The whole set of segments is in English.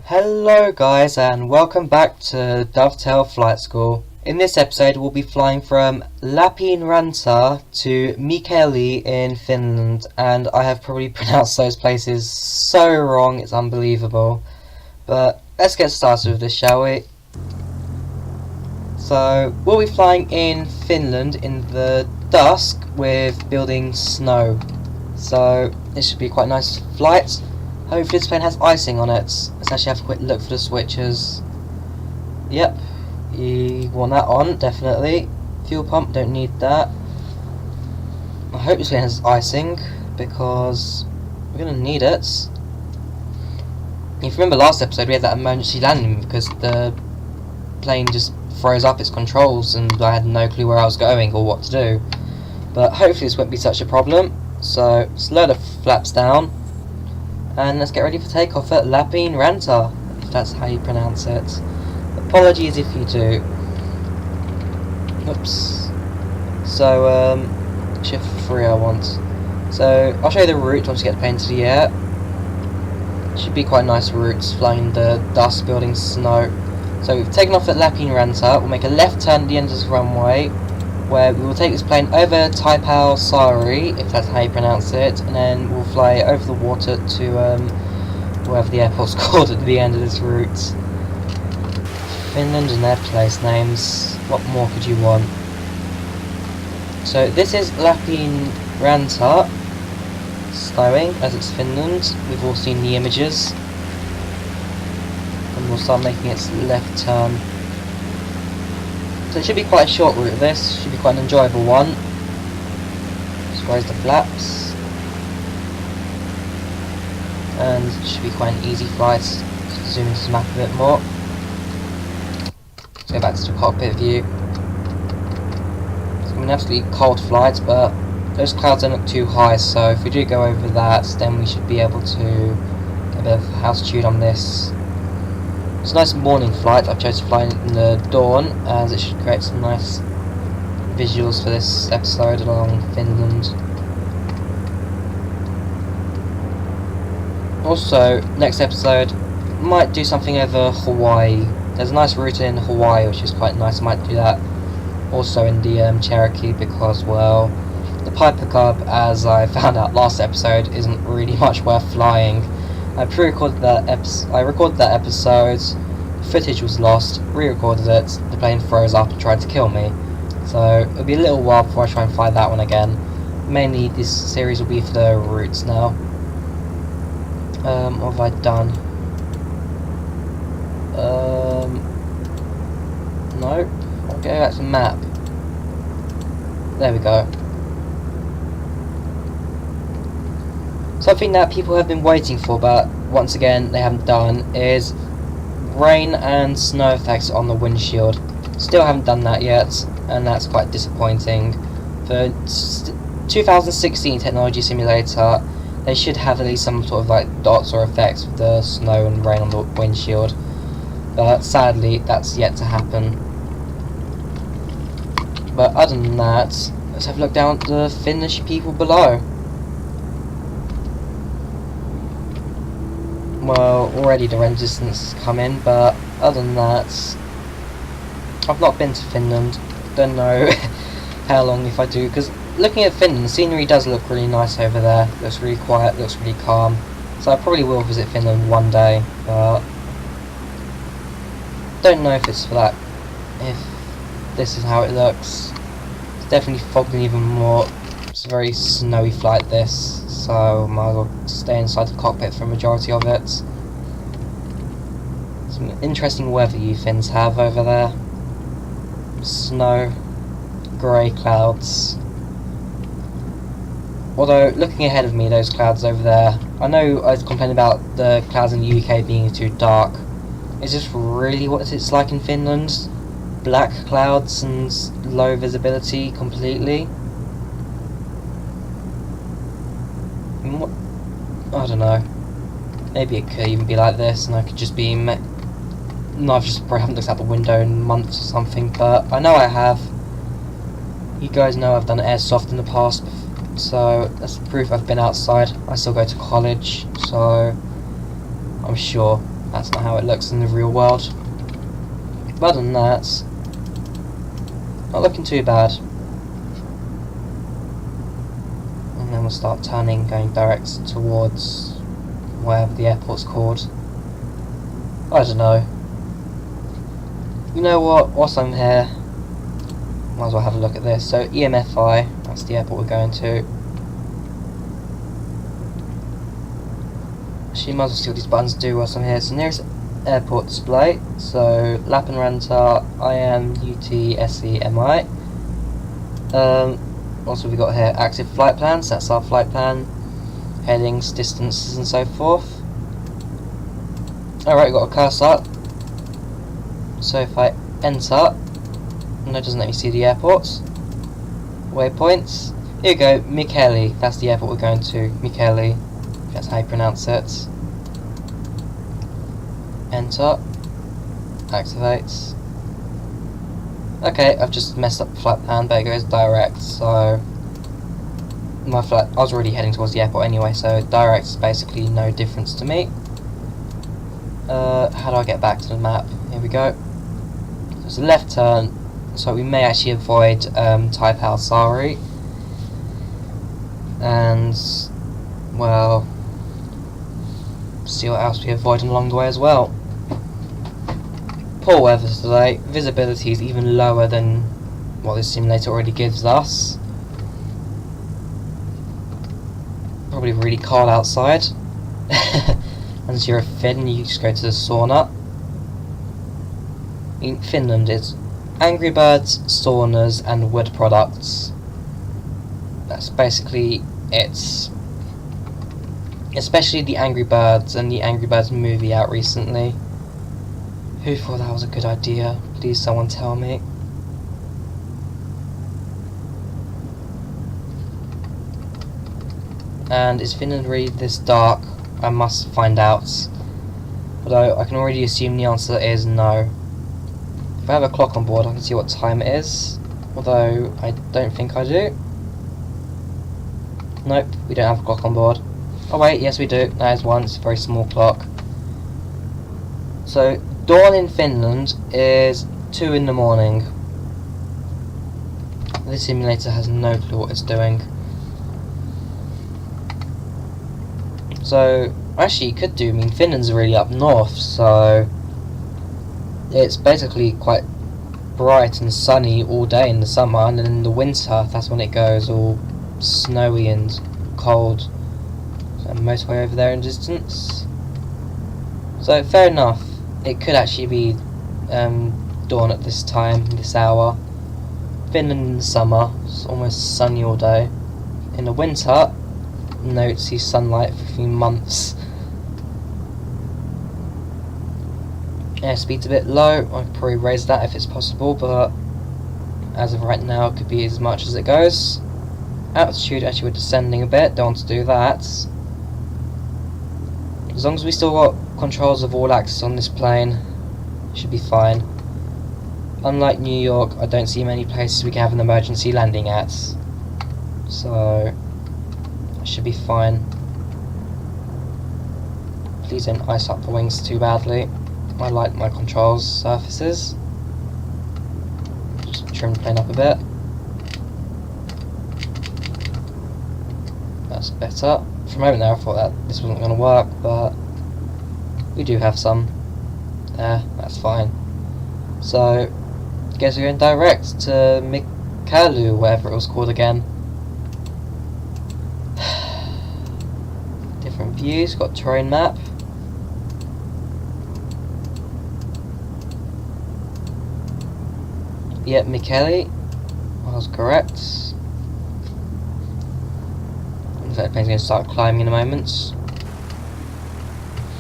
Hello guys and welcome back to Dovetail Flight School. In this episode we'll be flying from Lappeenranta to Mikkeli in Finland, and I have probably pronounced those places so wrong it's unbelievable. But let's get started with this, shall we? So we'll be flying in Finland in the dusk with building snow. So this should be quite a nice flight. Hopefully this plane has icing on it. Let's actually have a quick look for the switches. Yep, you want that on, definitely. Fuel pump, don't need that. I hope this plane has icing, because we're going to need it. If you remember last episode, we had that emergency landing because the plane just froze up its controls and I had no clue where I was going or what to do. But hopefully this won't be such a problem. So, let's lower the flaps down. And let's get ready for takeoff at Lappeenranta, if that's how you pronounce it. Apologies if you do. Oops. So, shift 3 I want. So, I'll show you the route once you get the plane to the air. Should be quite nice routes, flying the dust, building snow. So, we've taken off at Lappeenranta. We'll make a left turn at the end of this runway, where we will take this plane over Taipei Sari, if that's how you pronounce it, and then we'll fly over the water to wherever the airport's called at the end of this route. Finland and their place names, what more could you want? So this is Lappeenranta, snowing as it's Finland. We've all seen the images, and we'll start making its left turn. So it should be quite a short route, this should be quite an enjoyable one. Just raise the flaps. And it should be quite an easy flight. Just zoom into the map a bit more. Let's go back to the cockpit view. It's going to be an absolutely cold flight, but those clouds don't look too high, so if we do go over that, then we should be able to get a bit of altitude on this. It's a nice morning flight. I've chosen to fly in the dawn, as it should create some nice visuals for this episode along Finland. Also, next episode might do something over Hawaii. There's a nice route in Hawaii which is quite nice. I might do that also in the Cherokee, because, well, the Piper Cub, as I found out last episode, isn't really much worth flying. I pre-recorded that episode, footage was lost, re-recorded it, the plane froze up and tried to kill me. So it'll be a little while before I try and fly that one again. Mainly this series will be for the routes now. What have I done? No. I'll go back to the map. There we go. Something that people have been waiting for, but once again they haven't done, is rain and snow effects on the windshield. Still haven't done that yet, and that's quite disappointing. For 2016 Technology Simulator, they should have at least some sort of like dots or effects with the snow and rain on the windshield, but sadly that's yet to happen. But other than that, let's have a look down at the Finnish people below. Well, already the rain distance has come in, but other than that, I've not been to Finland. Don't know how long if I do, because looking at Finland, the scenery does look really nice over there. Looks really quiet, looks really calm. So I probably will visit Finland one day, but don't know if it's for that. If this is how it looks, it's definitely fogging even more. It's a very snowy flight, this. So might as well stay inside the cockpit for a majority of it. Some interesting weather you Finns have over there. Snow, grey clouds. Although, looking ahead of me, those clouds over there, I know I was complaining about the clouds in the UK being too dark. Is this really what it's like in Finland? Black clouds and low visibility completely? I don't know. Maybe it could even be like this, and I could just be. No, I've just probably haven't looked out the window in months or something, but I know I have. You guys know I've done airsoft in the past, so that's proof I've been outside. I still go to college, so I'm sure That's not how it looks in the real world. But other than that, not looking too bad. And then we'll start turning, going direct towards wherever the airport's called. I don't know. You know what? Whilst I'm here, might as well have a look at this. So EMFI, that's the airport we're going to. Actually, might as well see what these buttons do whilst I'm here. So nearest airport display. So Lappeenranta, IMUTSEMI. What have we got here? Active flight plans. That's our flight plan. Headings, distances, and so forth. Alright, we've got a cursor. So if I enter, no, it doesn't let me see the airports. Waypoints. Here we go, Mikkeli. That's the airport we're going to. Mikkeli. That's how you pronounce it. Enter. Activates. Okay, I've just messed up the flight plan, but it goes direct, so my flight, I was already heading towards the airport anyway, so direct is basically no difference to me. How do I get back to the map? Here we go. So it's a left turn, so we may actually avoid Taipei Sari. And, well, see what else we avoid along the way as well. Poor weather today. Visibility is even lower than what this simulator already gives us. Probably really cold outside. Unless you're a Finn, you just go to the sauna. In Finland, it's Angry Birds, saunas, and wood products. That's basically it. Especially the Angry Birds and the Angry Birds movie out recently. Who thought that was a good idea? Please someone tell me. And is Finland really this dark? I must find out. Although I can already assume the answer is no. If I have a clock on board, I can see what time it is. Although I don't think I do. Nope, we don't have a clock on board. Oh wait, yes we do. That is one. It's a very small clock. So dawn in Finland is 2 in the morning. This simulator has no clue what it's doing. So, actually you could do, I mean Finland's really up north, so it's basically quite bright and sunny all day in the summer, and then in the winter, that's when it goes all snowy and cold. So motorway over there in the distance. So fair enough. It could actually be dawn at this time, this hour. Finland in the summer, it's almost sunny all day. In the winter, no, see sunlight for a few months. Airspeed's a bit low. I could probably raise that if it's possible, but as of right now, it could be as much as it goes. Altitude, actually, we're descending a bit. Don't want to do that. As long as we still got controls of all axes on this plane, it should be fine. Unlike New York, I don't see many places we can have an emergency landing at, so it should be fine. Please don't ice up the wings too badly. I like my controls surfaces. Just trim the plane up a bit. That's better. For a moment there I thought that this wasn't going to work, but we do have some. There, that's fine. So, I guess we're going direct to Mikkeli, whatever it was called again. Different views, got terrain map. Yep, Mikkeli. I was correct. Looks like the plane's going to start climbing in a moment.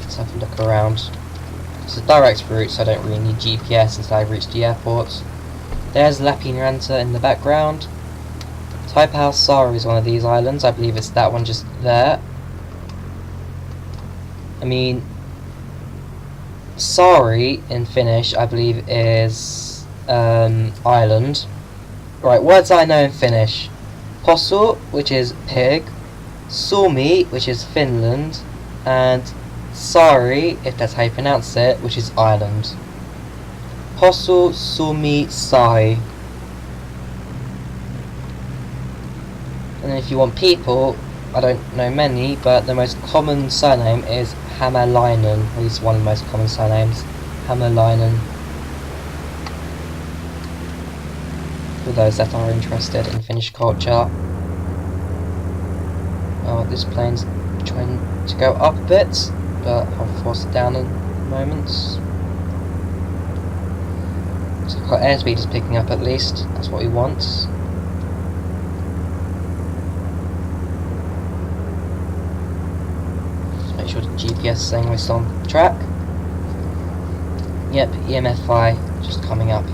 Let's have a look around. It's a direct route, so I don't really need GPS until I reach the airport. There's Lappeenranta in the background. Taipei Sari is one of these islands. I believe it's that one just there. I mean, Sari in Finnish, I believe, is island. Right, words I know in Finnish. Possu, which is pig. Suomi, which is Finland. And Sari, if that's how you pronounce it, which is island. Posu Sumi Sai. And then if you want people, I don't know many, but the most common surname is Hämäläinen, at least one of the most common surnames, Hämäläinen. For those that are interested in Finnish culture. Oh, this plane's trying to go up a bit, but I'll force it down in a moment. So our airspeed is picking up at least, that's what we want. Just make sure the GPS is saying we're still on track. Yep, EMFI just coming up.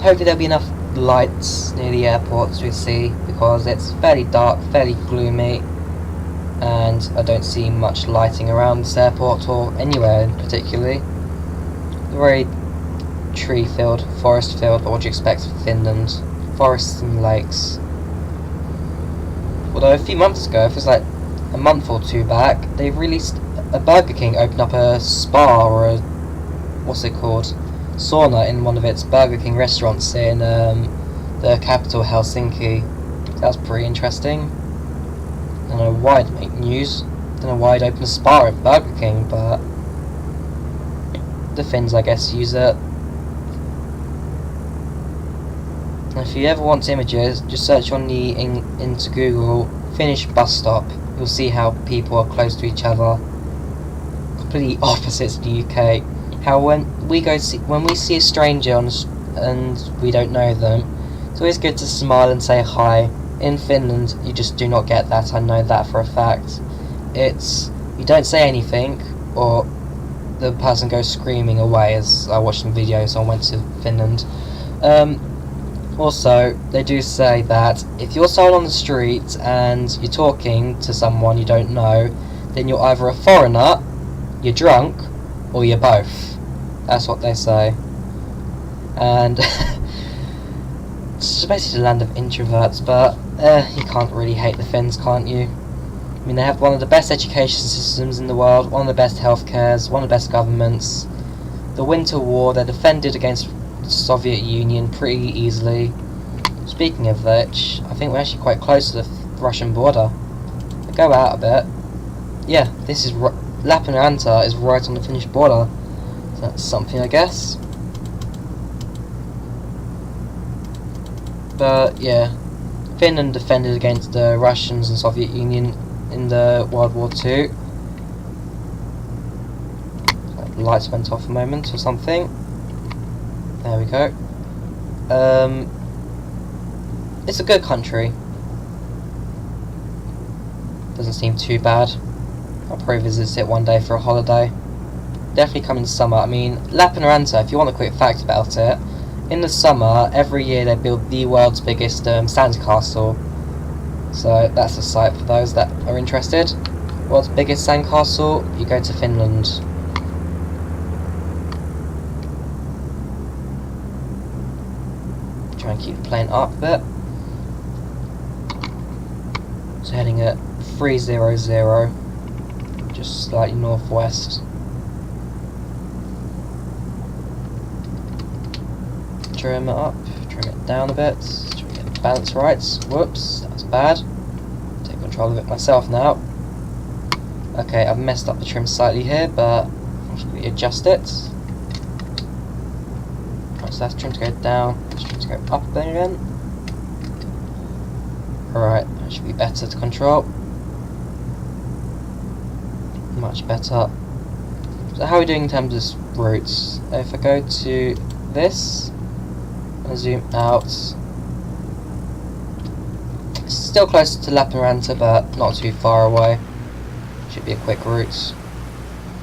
Hopefully there'll be enough lights near the airport to see, because it's fairly dark, fairly gloomy, and I don't see much lighting around this airport or anywhere particularly. Very tree filled, forest filled, but what do you expect for Finland? Forests and lakes. Although a few months ago, if it was like a month or two back, they released a Burger King opened up a spa or a, what's it called, sauna in one of its Burger King restaurants in the capital Helsinki. That was pretty interesting. I don't know why it'd make news. I don't know why it'd open a spa at Burger King, but the Finns, I guess, use it. And if you ever want images, just search on the into Google Finnish bus stop. You'll see how people are close to each other. Completely opposite to the UK. How when we see a stranger and we don't know them, it's always good to smile and say hi. In Finland, you just do not get that. I know that for a fact. It's you don't say anything, or the person goes screaming away. As I watched some videos on went to Finland. Also, they do say that if you're someone on the street and you're talking to someone you don't know, then you're either a foreigner, you're drunk, or you're both. That's what they say. And it's basically the land of introverts, but you can't really hate the Finns, can't you? I mean, they have one of the best education systems in the world, one of the best healthcares, one of the best governments. The Winter War, they're defended against the Soviet Union pretty easily. Speaking of which, I think we're actually quite close to the Russian border. Go out a bit. Yeah, this is Lappeenranta is right on the Finnish border. So that's something, I guess. But yeah, Finland defended against the Russians and Soviet Union in the World War II. The lights went off a moment or something. There we go. It's a good country. Doesn't seem too bad. I'll probably visit it one day for a holiday. Definitely come in summer. I mean, Lappeenranta, if you want a quick fact about it, in the summer, every year they build the world's biggest sandcastle. So that's a site for those that are interested. World's biggest sandcastle, you go to Finland. Try and keep the plane up a bit. So heading at 300, just slightly northwest. Trim it up, trim it down a bit, try to get the balance right. Whoops, that was bad. Take control of it myself now. Okay, I've messed up the trim slightly here, but I'll just readjust it. Right, so that's trim to go down, that's trim to go up then again. Alright, that should be better to control. Much better. So how are we doing in terms of routes? If I go to this, and zoom out, still close to Lappeenranta, but not too far away. Should be a quick route.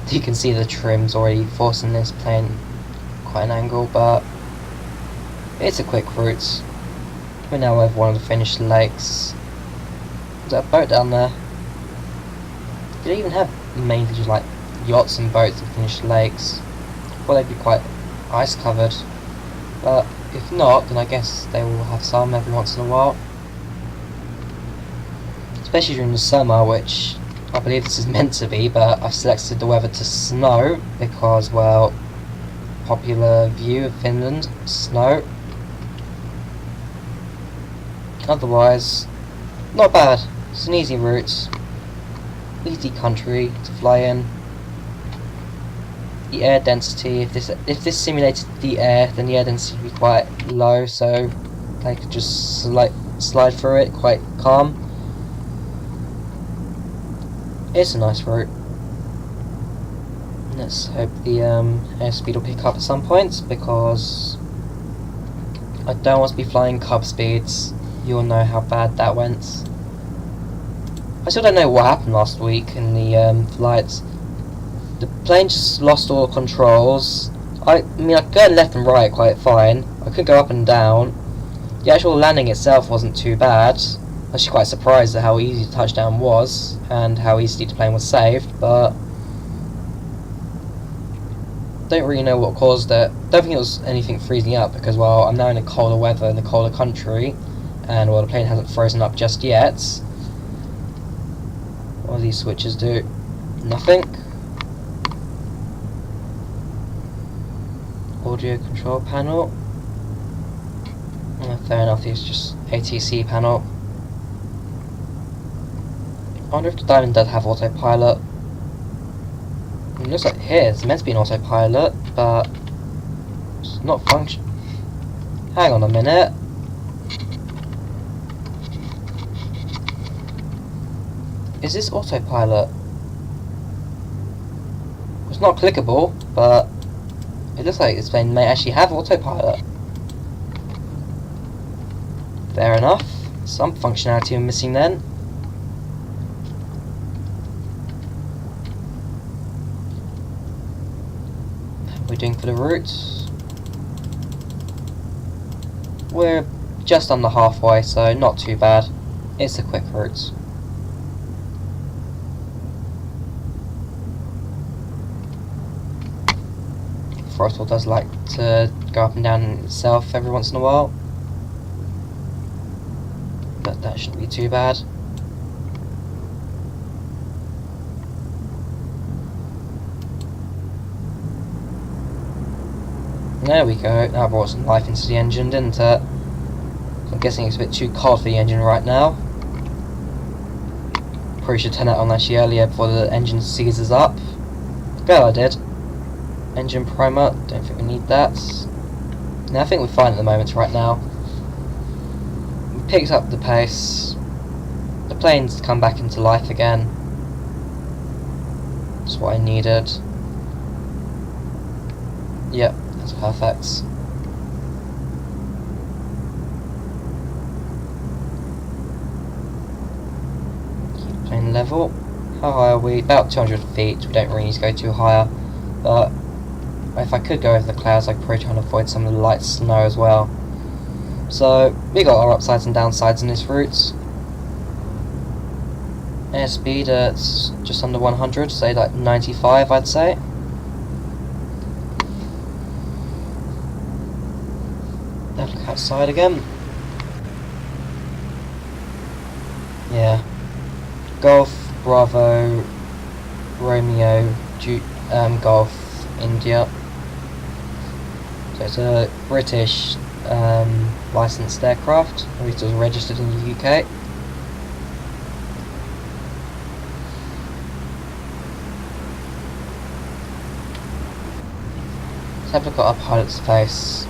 You can see the trim's already forcing this plane quite an angle, but it's a quick route. We now have one of the Finnish lakes. There's a boat down there. Do they even have mainly just like yachts and boats in Finnish lakes? Well, they'd be quite ice covered, but if not, then I guess they will have some every once in a while. Especially during the summer, which I believe this is meant to be, but I've selected the weather to snow because, well, popular view of Finland, snow. Otherwise, not bad. It's an easy route, easy country to fly in. The air density, if this simulated the air, then the air density would be quite low, so they could just slide through it quite calm. It's a nice route. Let's hope the airspeed will pick up at some point, because I don't want to be flying cub speeds. You'll know how bad that went. I still don't know what happened last week in the flights. The plane just lost all controls. I mean, I could go left and right quite fine. I could go up and down. The actual landing itself wasn't too bad. I was actually quite surprised at how easy the touchdown was and how easily the plane was saved, but don't really know what caused it. Don't think it was anything freezing up, because, well, I'm now in a colder weather in a colder country, and, well, the plane hasn't frozen up just yet. What do these switches do? Nothing. Audio control panel. Fair enough, it's just ATC panel. I wonder if the Diamond does have autopilot. It looks like here it's meant to be an autopilot, but it's not function. Hang on a minute. Is this autopilot? It's not clickable, but it looks like this plane may actually have autopilot. Fair enough. Some functionality I'm missing then. How are we doing for the route? We're just under halfway, so not too bad. It's a quick route. Throttle does like to go up and down itself every once in a while, but that shouldn't be too bad. There we go, that brought some life into the engine, didn't it? I'm guessing it's a bit too cold for the engine right now. Probably should turn that on actually earlier before the engine seizes up. Glad I did. Engine primer, don't think we need that. No, I think we're fine at the moment right now. We picked up the pace. The plane's come back into life again. That's what I needed. Yep, that's perfect. Keep the plane level. How high are we? About 200 feet. We don't really need to go too higher, but if I could go over the clouds, I'd probably try and avoid some of the light snow as well. So, we got our upsides and downsides in this route. Airspeed at just under 100, say like 95 I'd say. Let's look outside again. Yeah. Golf, Bravo, Romeo, Golf, India. So it's a British licensed aircraft, at least it was registered in the UK. Let's have a look at our pilot's face.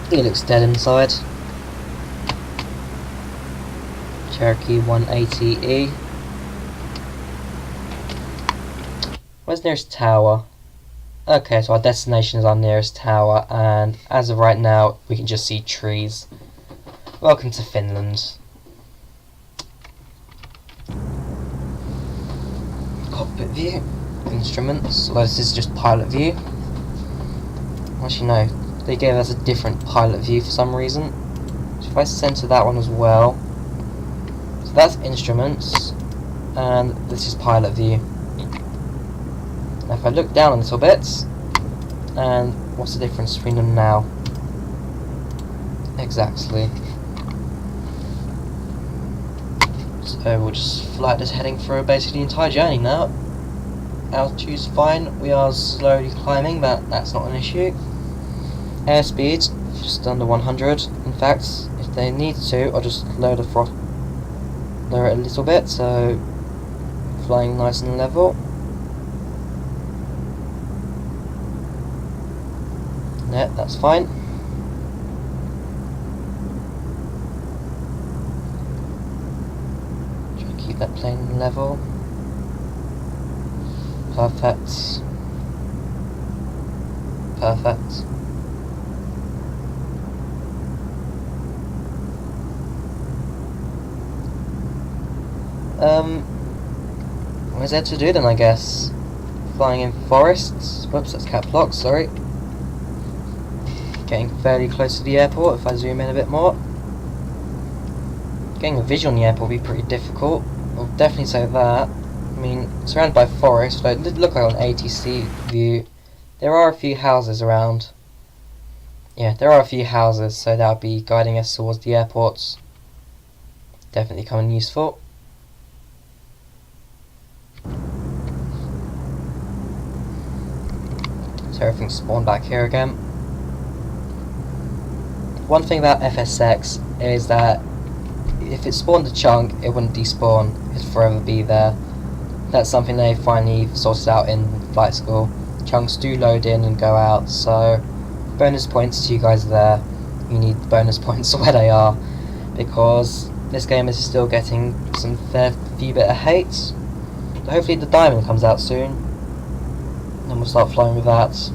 He looks dead inside. Cherokee 180E. Where's the nearest tower? Okay, so our destination is our nearest tower, and as of right now, we can just see trees. Welcome to Finland. Cockpit view. Instruments, although this is just pilot view. Actually no, they gave us a different pilot view for some reason. So if I center that one as well. So that's instruments, and this is pilot view. Now if I look down a little bit, and what's the difference between them now? Exactly. So we'll just fly this heading through basically the entire journey now. Altitude's fine, we are slowly climbing, but that's not an issue. Airspeed, just under 100. In fact, if they need to, I'll just lower the throttle, lower it a little bit, so flying nice and level. Yeah, that's fine. Try to keep that plane level. Perfect. Perfect. What is there to do then, I guess? Flying in forests. Whoops, that's cap lock, sorry. Getting fairly close to the airport if I zoom in a bit more. Getting a visual on the airport will be pretty difficult. I'll definitely say that. I mean, surrounded by forest, but it look like on ATC view. There are a few houses around. Yeah, there are a few houses, so that'll be guiding us towards the airports. Definitely coming useful. So everything's spawned back here again. One thing about FSX is that if it spawned a chunk, it wouldn't despawn. It'd forever be there. That's something they finally sorted out in flight school. Chunks do load in and go out, so bonus points to you guys there. You need bonus points where they are, because this game is still getting some fair few bit of hate. So hopefully the diamond comes out soon, and we'll start flying with that.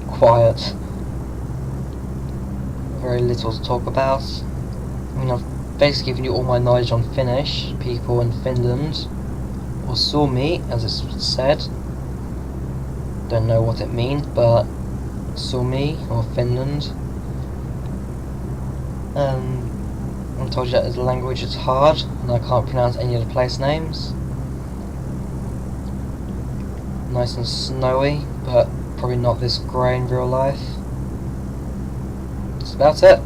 Quiet. Very little to talk about. I mean, I've basically given you all my knowledge on Finnish, people in Finland, or Suomi, as it's said. Don't know what it means, but Suomi, or Finland. I told you that as a language it's hard, and I can't pronounce any of the place names. Nice and snowy, but probably not this grey in real life. That's about it.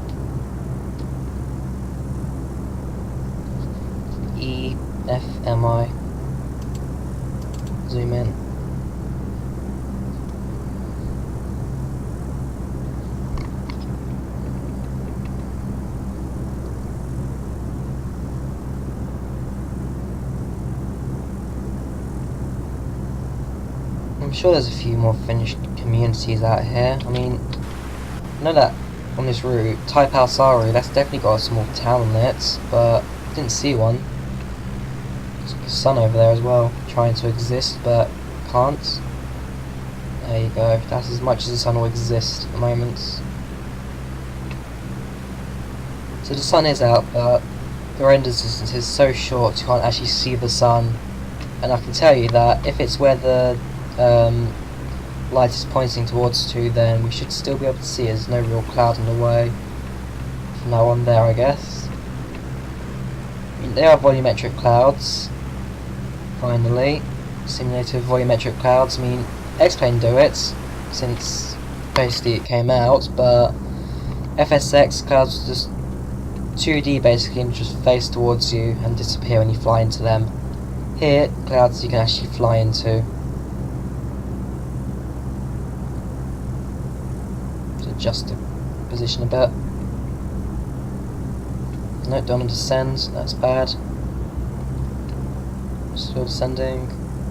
EFMI. Zoom in. I'm sure there's a few more Finnish communities out here. I mean, I know that on this route, Taipalsaari, that's definitely got a small town on it, but I didn't see one. There's the sun over there as well, trying to exist, but can't. There you go, that's as much as the sun will exist at the moment. So the sun is out, but the render distance is so short you can't actually see the sun. And I can tell you that if it's where the light is pointing towards to, then we should still be able to see it. There's no real cloud in the way from now on there, I guess. I mean, they are volumetric clouds, finally. Simulated volumetric clouds. I mean, X-Plane do it since basically it came out, but FSX clouds are just 2D basically, and just face towards you and disappear when you fly into them. Here, clouds you can actually fly into. Adjust the position a bit. No, don't want to descend, that's bad. Still descending,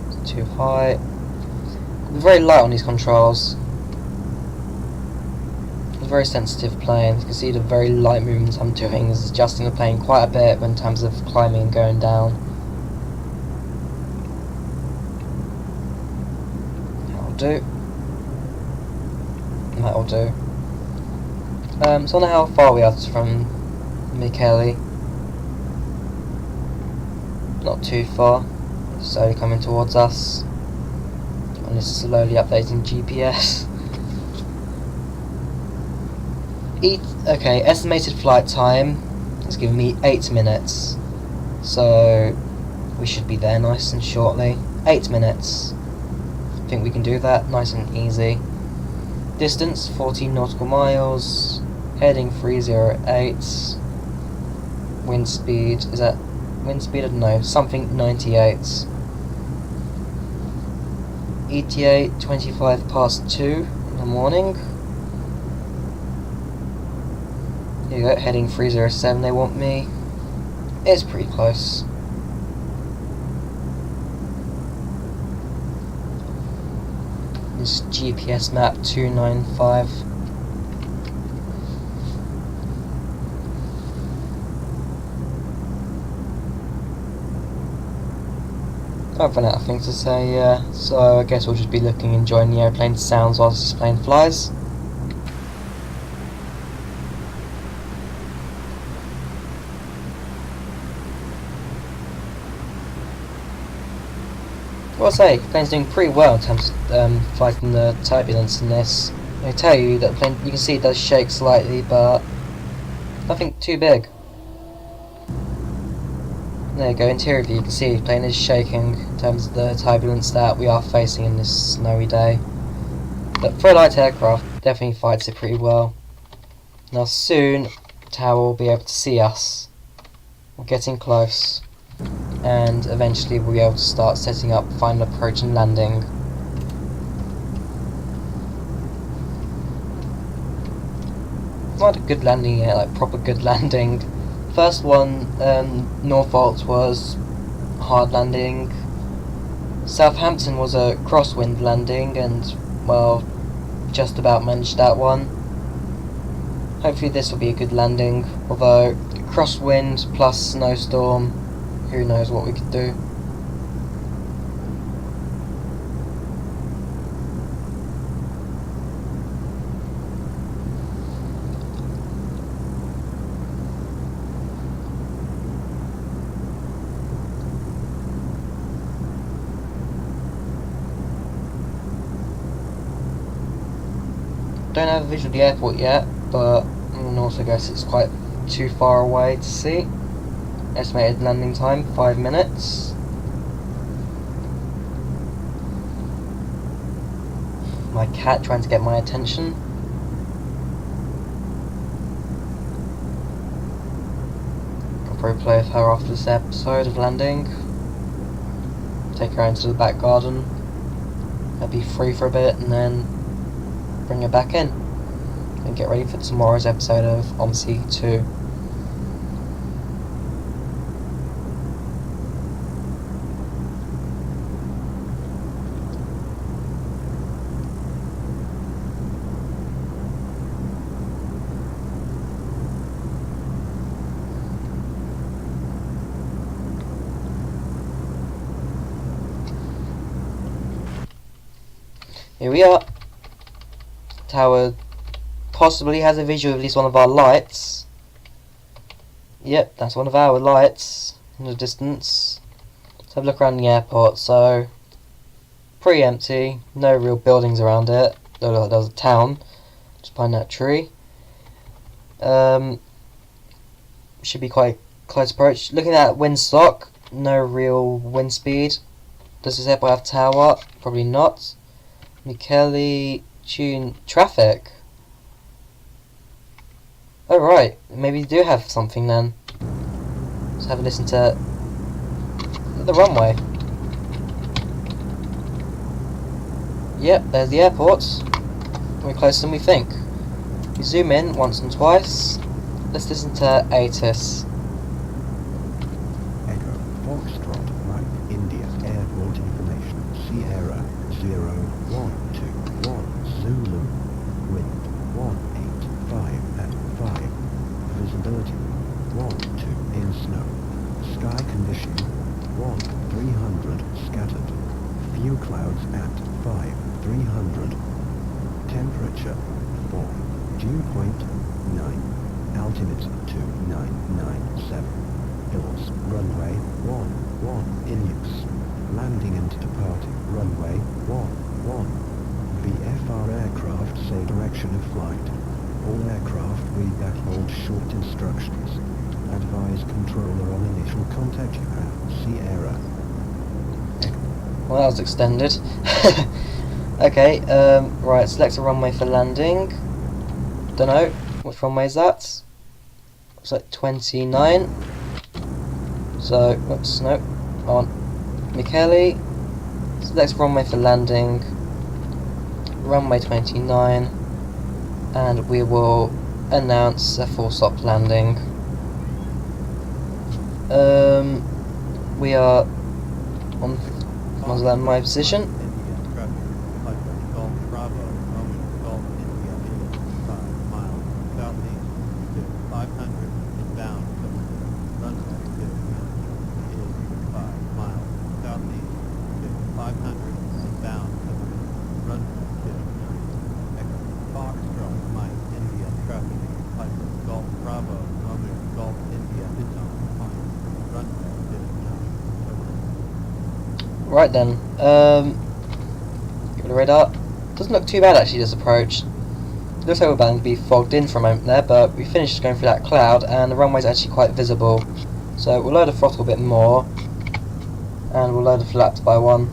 it's too high. I'm very light on these controls. It's a very sensitive plane. You can see the very light movements I'm doing is adjusting the plane quite a bit in terms of climbing and going down. That'll do. That'll do. So I don't know how far we are from Mikkeli. Not too far. It's slowly coming towards us. And it's slowly updating GPS. Okay, estimated flight time is giving me 8 minutes. So we should be there nice and shortly. 8 minutes. I think we can do that nice and easy. Distance 14 nautical miles. Heading 308. Wind speed, is that wind speed? I don't know, something 98. ETA 25 past 2 in the morning. Here you go, heading 307 they want me. It's pretty close. This GPS map 295. I've run out of things to say, yeah, so I guess we'll just be looking, enjoying the airplane sounds whilst this plane flies. Well, I'll say, the plane's doing pretty well in terms of fighting the turbulence in this. I tell you that the plane, you can see it does shake slightly, but nothing too big. There you go, interior view, you can see the plane is shaking in terms of the turbulence that we are facing in this snowy day. But for a light aircraft, definitely fights it pretty well. Now soon, the tower will be able to see us. We're getting close. And eventually we'll be able to start setting up final approach and landing. Not a good landing yet, like proper good landing. First one, Norfolk was hard landing. Southampton was a crosswind landing and, well, just about managed that one. Hopefully this will be a good landing, although crosswind plus snowstorm, who knows what we could do. Don't have a visual of the airport yet, but I can also guess it's quite too far away to see. Estimated landing time 5 minutes. My cat trying to get my attention. I'll probably play with her after this episode of landing. Take her out into the back garden. I'll be free for a bit and then bring her back in and get ready for tomorrow's episode of OMSI 2. Here we are. Tower possibly has a visual of at least one of our lights. Yep, that's one of our lights in the distance. Let's have a look around the airport. So, pretty empty, no real buildings around it. There was a town just behind that tree. Should be quite close approach. Looking at windsock, no real wind speed. Does this airport have tower? Probably not. Mikkeli tune traffic. Oh right, maybe you do have something then. Let's have a listen to the runway. Yep, there's the airport. We're closer than we think. We zoom in once and twice. Let's listen to ATIS. Echo, Foxtrot, Mike, India, airport information, Sierra, 0121, Zulu, wind, 185 at 5, visibility, 12 in snow, sky condition, 300 scattered, few clouds at 300, temperature, 4, dew point, 9, altitude 2997, hills, runway, 11 in use, landing and departing, runway, 11, VFR aircraft say direction of flight, All aircraft read that hold short instructions. Advise controller on initial contact you have. See error. Well, that was extended. Okay, right, select a runway for landing. Dunno, which runway is that? Looks like 29. So, oops, no, on Mikkeli. Select runway for landing. Runway 29. And we will announce a full stop landing. We are on my position. Right then, give it a radar. Doesn't look too bad actually, this approach. Looks like we're bound to be fogged in for a moment there, but we finished going through that cloud and the runway's actually quite visible. So we'll load the throttle a bit more, and we'll load the flaps by one.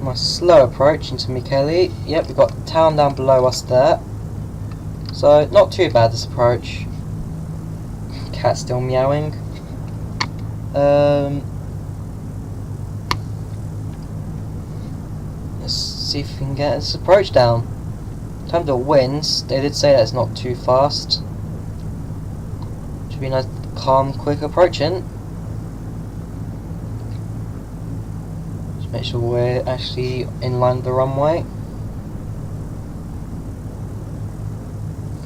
Nice slow approach into Mikkeli. Yep, we've got town down below us there. So not too bad this approach. Cat's still meowing. Let's see if we can get this approach down. In terms of winds, they did say that it's not too fast. Should be a nice, calm, quick approaching. Just make sure we're actually in line with the runway.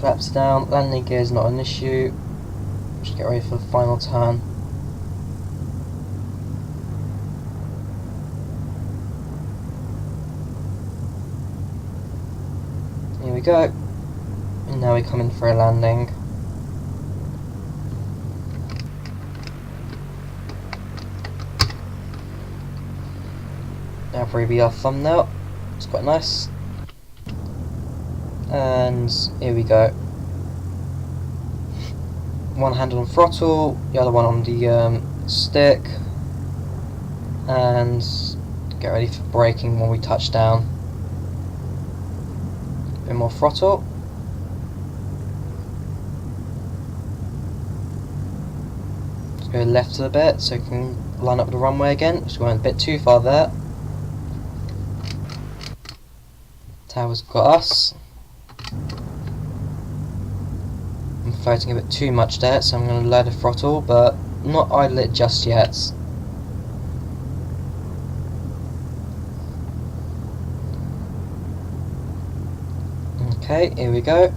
Flaps down, landing gear is not an issue. Just get ready for the final turn. Here we go, and now we come in for a landing. That'll probably be our thumbnail. It's quite nice. And here we go. One hand on throttle, the other one on the stick, and get ready for braking when we touch down. Bit more throttle. Let's go left a bit so we can line up with the runway again. Just going a bit too far there. Tower's got us. I'm floating a bit too much there, so I'm going to lower the throttle, but not idle it just yet. Okay, here we go.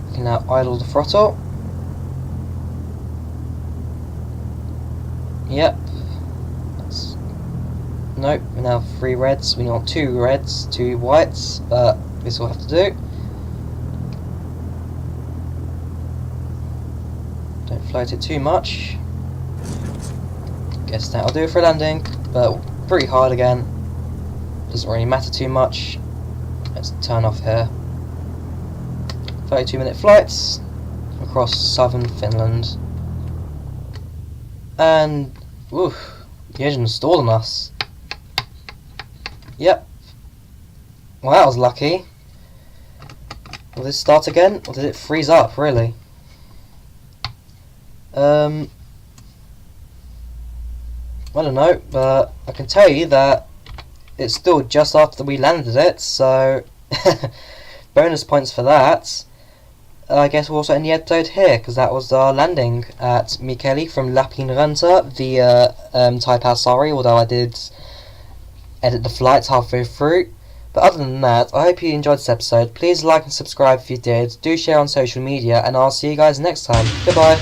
We can now idle the throttle. Yep. Nope, we now have 3 reds. We want 2 reds, 2 whites, but this will have to do. Don't float it too much. Guess that'll do it for landing, but pretty hard again. Doesn't really matter too much. Let's turn off here. 32-minute flights across Southern Finland. And, oof, the engine's stalled on us. Yep. Well, that was lucky. Will this start again, or did it freeze up, really? I don't know, but I can tell you that it's still just after we landed it, so bonus points for that. I guess we'll also end the episode here, because that was our landing at Mikkeli from Lappeenranta via Taipei, although I did edit the flights halfway through. But other than that, I hope you enjoyed this episode. Please like and subscribe if you did. Do share on social media, and I'll see you guys next time. Goodbye.